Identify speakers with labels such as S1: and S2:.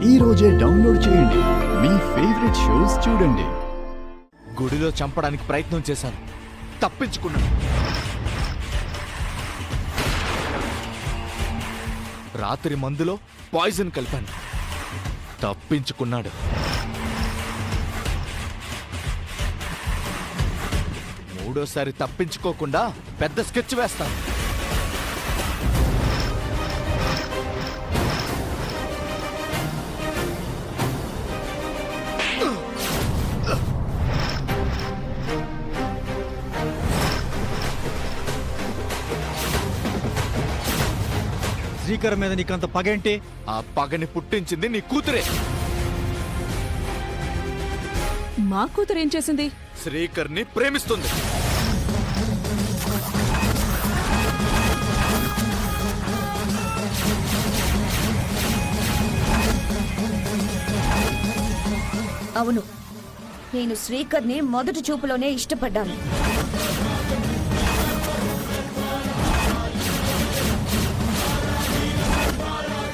S1: ఈ రోజే డౌన్లోడ్ చేయండి. మీ ఫేవరెట్ షోస్ చూడండి.
S2: గుడిలో చంపడానికి ప్రయత్నం చేశాను, తప్పించుకున్నాను. రాత్రి మందులో పాయిజన్ కలిపాను, తప్పించుకున్నాడు. మూడోసారి తప్పించుకోకుండా పెద్ద స్కెచ్ వేస్తాను.
S3: శ్రీకర్ మీద నీకంత పగేంటి?
S2: ఆ పగని పుట్టించింది నీ కూతురే.
S4: మా కూతురు ఏం చేసింది?
S2: శ్రీకర్ని ప్రేమిస్తుంది.
S5: అవును, నేను శ్రీకర్ని మొదటి చూపులోనే ఇష్టపడ్డాను.